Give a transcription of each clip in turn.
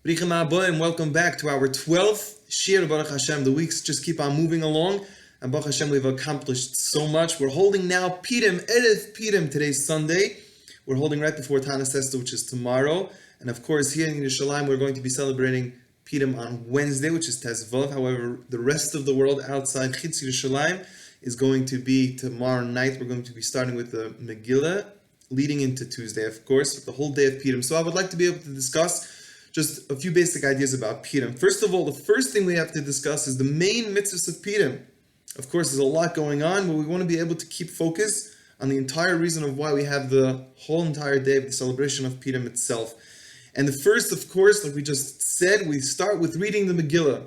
Brichem Abba, and welcome back to our 12th Shiur Baruch Hashem. The weeks just keep on moving along, and Baruch Hashem, we've accomplished so much. We're holding now PURIM, Erev PURIM. Today's Sunday. We're holding right before Tanis Esther, which is tomorrow. And of course, here in Yerushalayim, we're going to be celebrating PURIM on Wednesday, which is Tezvav. However, the rest of the world outside Chitz Yerushalayim is going to be tomorrow night. We're going to be starting with the Megillah, leading into Tuesday, of course, with the whole day of PURIM. So I would like to be able to discuss just a few basic ideas about PURIM. First of all, the first thing we have to discuss is the main mitzvahs of PURIM. Of course, there's a lot going on, but we want to be able to keep focus on the entire reason of why we have the whole entire day of the celebration of PURIM itself. And the first, of course, like we just said, we start with reading the Megillah.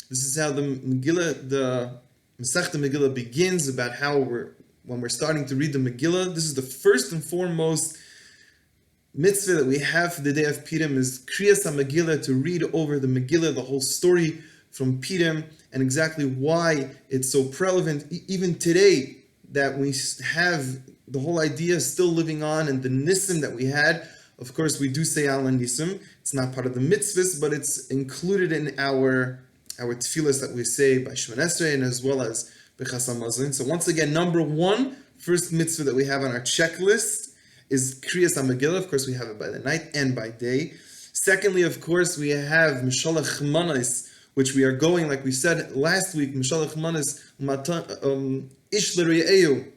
This is how the Megillah, the Masechta Megillah begins, about how when we're starting to read the Megillah. This is the first and foremost mitzvah that we have for the day of PURIM, is Kriyas HaMegillah, to read over the Megillah, the whole story from PURIM, and exactly why it's so prevalent even today, that we have the whole idea still living on, and the Nisim that we had. Of course, we do say Al Nisim. It's not part of the mitzvahs, but it's included in our tefillas that we say by Shemon Esrei, and as well as Bechas HaMazon. So once again, number one, first mitzvah that we have on our checklist is Kriyas HaMegillah. Of course, we have it by the night and by day. Secondly, of course, we have Mishalach Manos, which we are going, like we said last week, Mishalach Manos Ish L'Re'ehu,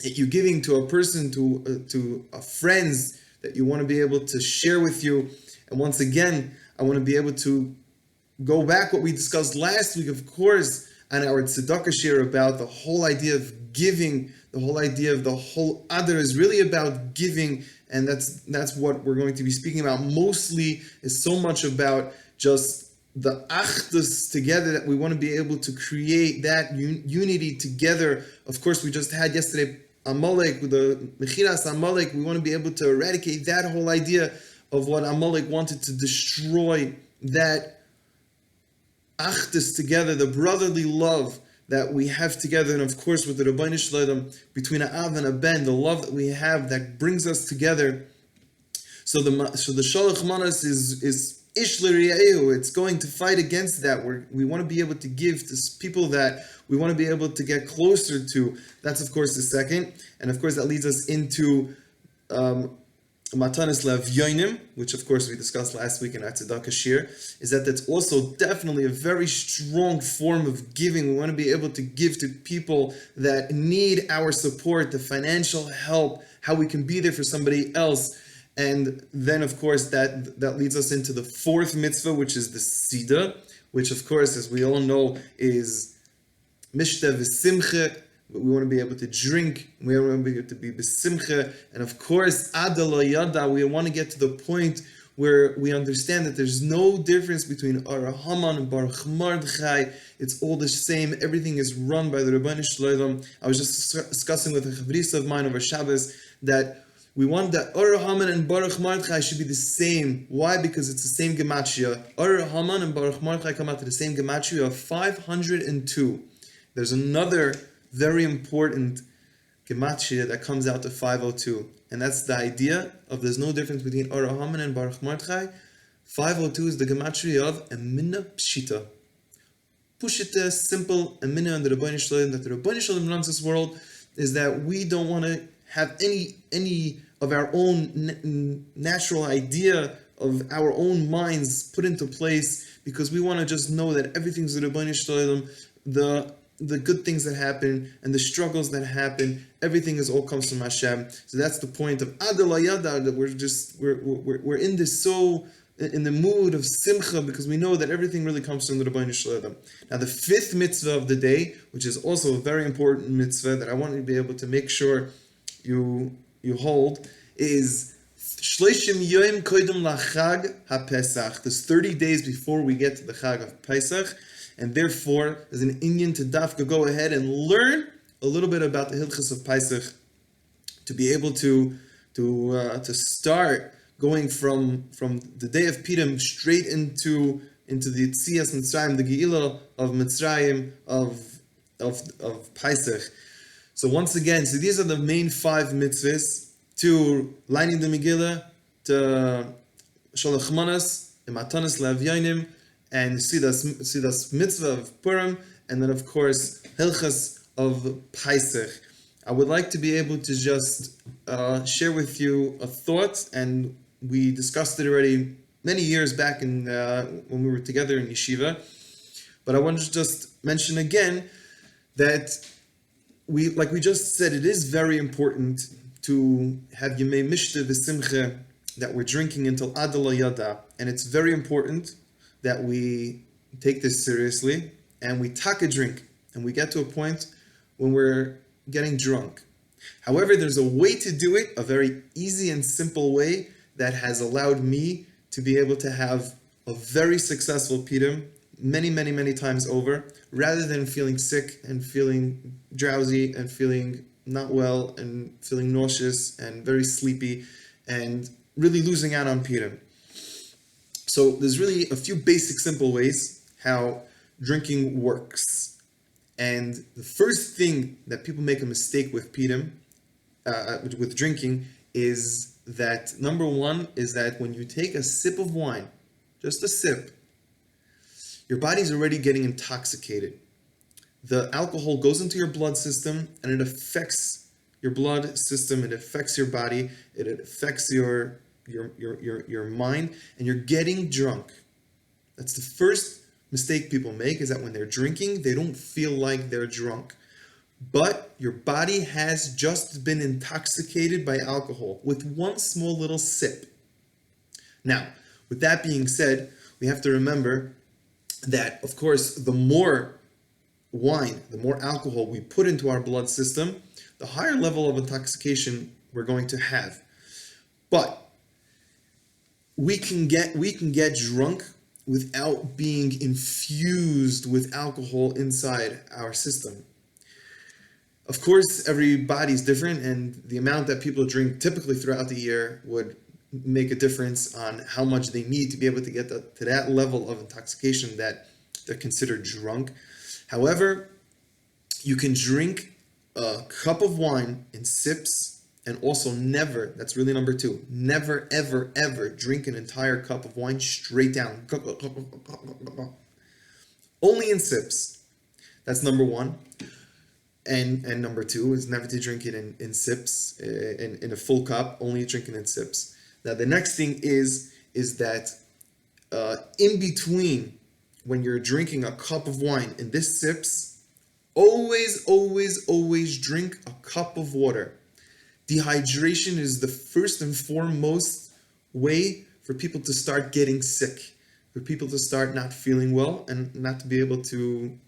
that you're giving to a person, to a friends that you want to be able to share with you. And once again, I want to be able to go back what we discussed last week, of course, on our tzedakah share, about the whole idea of giving. The whole idea of the whole Adar is really about giving, and that's what we're going to be speaking about. Mostly is so much about just the achdus together, that we want to be able to create that unity together. Of course, we just had yesterday Amalek, with the Mechiras Amalek. We want to be able to eradicate that whole idea of what Amalek wanted to destroy, that achdus together, the brotherly love that we have together, and of course with the Rabbi Shalom, between a Av and a Ben, the love that we have that brings us together. So the Shalach Manos is Ish L'Re'ehu. It's going to fight against that. We want to be able to give to people that we want to be able to get closer to. That's of course the second, and of course that leads us into Matanis Levyonim, which of course we discussed last week in our Tzedakah Shir, is that's also definitely a very strong form of giving. We want to be able to give to people that need our support, the financial help, how we can be there for somebody else. And then of course that leads us into the fourth mitzvah, which is the Sida, which of course, as we all know, is Mishta V'Simcha. We want to be able to drink, we want to be able to be besimcha, and of course, Adala Yada, we want to get to the point where we understand that there's no difference between Ar Haman and Baruch Mordechai. It's all the same. Everything is run by the Rabbi Shalom. I was just discussing with a chavrisa of mine over Shabbos that we want that Ar Haman and Baruch Mordechai should be the same. Why? Because it's the same gematria. Ar Haman and Baruch Mordechai come out to the same gematria of 502. There's another very important gematria that comes out to 502, and that's the idea of there's no difference between Or Haman and Baruch Mordechai. 502 is the gematria of Emina Pshita. Pushita, simple, Emina and the Rabbi Shalom, that the Rabbi Shalom runs this world, is that we don't want to have any of our own natural idea of our own minds put into place, because we want to just know that everything's the Rabbi Shalom, the good things that happen and the struggles that happen, everything all comes from Hashem. So that's the point of Adal Yada, that we're in this, so in the mood of simcha, because we know that everything really comes from the Rabbi Shalom. Now the fifth mitzvah of the day, which is also a very important mitzvah that I want you to be able to make sure you hold, is Shleishim Yom Kodim LaChag HaPesach. There's 30 days before we get to the Chag of Pesach. And therefore, there's an Inyan to dafka go ahead and learn a little bit about the Hilchos of Pesach, to be able to start going from the day of PURIM straight into the Yetzias Mitzrayim, the Ge'ilah of Mitzrayim of Pesach. So once again, these are the main 5 mitzvahs: to lining the Megillah, to Shalach Manos, Imatanas Le'Avyanim, and Sidas Mitzvah of Purim, and then of course Hilchas of Pesach. I would like to be able to just share with you a thought, and we discussed it already many years back in when we were together in yeshiva. But I want to just mention again that like we just said, it is very important to have Yemei Mishta V'Simcha, that we're drinking until Adala Yada, and it's very important that we take this seriously and we take a drink, and we get to a point when we're getting drunk. However, there's a way to do it, a very easy and simple way that has allowed me to be able to have a very successful Purim many, many, many times over, rather than feeling sick and feeling drowsy and feeling not well and feeling nauseous and very sleepy and really losing out on Purim. So there's really a few basic, simple ways how drinking works. And the first thing that people make a mistake with Purim, with drinking, is that number one is that when you take a sip of wine, just a sip, your body's already getting intoxicated. The alcohol goes into your blood system and it affects your blood system, it affects your body, it affects your mind, and you're getting drunk. That's the first mistake people make, is that when they're drinking, they don't feel like they're drunk. But your body has just been intoxicated by alcohol with one small little sip. Now, with that being said, we have to remember that, of course, the more wine, the more alcohol we put into our blood system, the higher level of intoxication we're going to have. But we can get drunk without being infused with alcohol inside our system. Of course, everybody's different, and the amount that people drink typically throughout the year would make a difference on how much they need to be able to get to that level of intoxication that they're considered drunk. However, you can drink a cup of wine in sips, and also never, that's really number two, never, ever, ever drink an entire cup of wine straight down. Only in sips. That's number one. And number two is never to drink it in sips, in a full cup, only drinking in sips. Now the next thing is that in between, when you're drinking a cup of wine in this sips, always, always, always drink a cup of water. Dehydration is the first and foremost way for people to start getting sick, for people to start not feeling well and not to be able to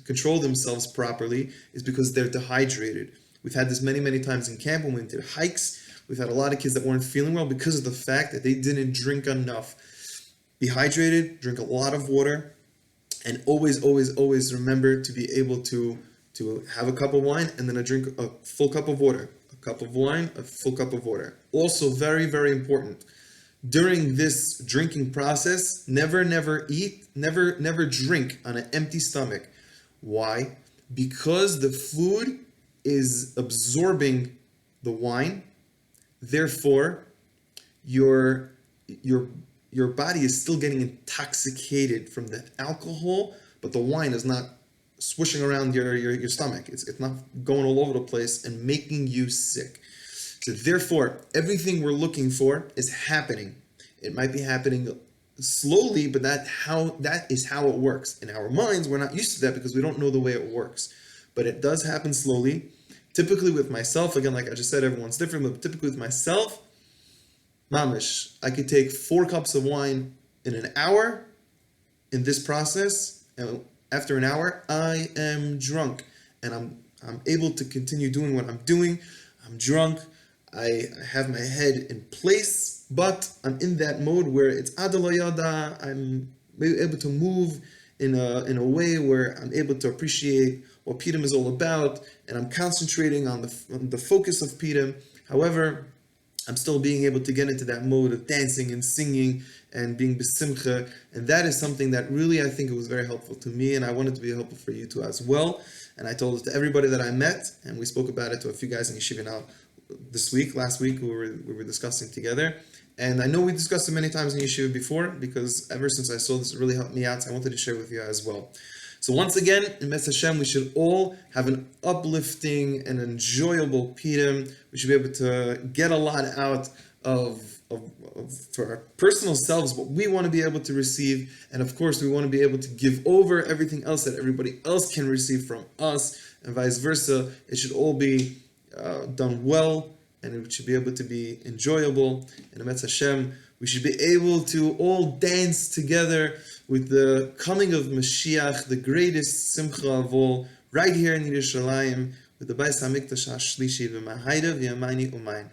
control themselves properly, is because they're dehydrated. We've had this many, many times in camp when we did hikes. We've had a lot of kids that weren't feeling well because of the fact that they didn't drink enough. Be hydrated, drink a lot of water, and always, always, always remember to be able to have a cup of wine and then drink a full cup of water. A cup of wine, a full cup of water. Also very, very important. During this drinking process, never eat, never drink on an empty stomach. Why? Because the food is absorbing the wine. Therefore, your body is still getting intoxicated from the alcohol, but the wine is not swishing around your stomach. It's not going all over the place and making you sick. So therefore, everything we're looking for is happening. It might be happening slowly, but that is how it works. In our minds, we're not used to that because we don't know the way it works. But it does happen slowly. Typically with myself, again, like I just said, everyone's different, but typically with myself, mamish, I could take 4 cups of wine in an hour in this process, and after an hour, I am drunk, and I'm able to continue doing what I'm doing. I'm drunk. I have my head in place, but I'm in that mode where it's adalayada. I'm able to move in a way where I'm able to appreciate what Purim is all about, and I'm concentrating on the focus of Purim. However, I'm still being able to get into that mode of dancing and singing and being besimcha, and that is something that really I think it was very helpful to me, and I wanted to be helpful for you too as well. And I told it to everybody that I met, and we spoke about it to a few guys in yeshiva now last week we were discussing together, And I know we discussed it many times in Yeshiva before, because ever since I saw this, it really helped me out. So I wanted to share with you as well. So once again, in Mes Hashem, we should all have an uplifting and enjoyable Purim. We should be able to get a lot out of for our personal selves, what we want to be able to receive. And of course, we want to be able to give over everything else that everybody else can receive from us, and vice versa. It should all be done well, and it should be able to be enjoyable. And in Mes Hashem, we should be able to all dance together with the coming of Mashiach, the greatest simcha of all, right here in Yerushalayim, with the Beis HaMikdash HaShlishi, v'mahayda v'yamayni umayin.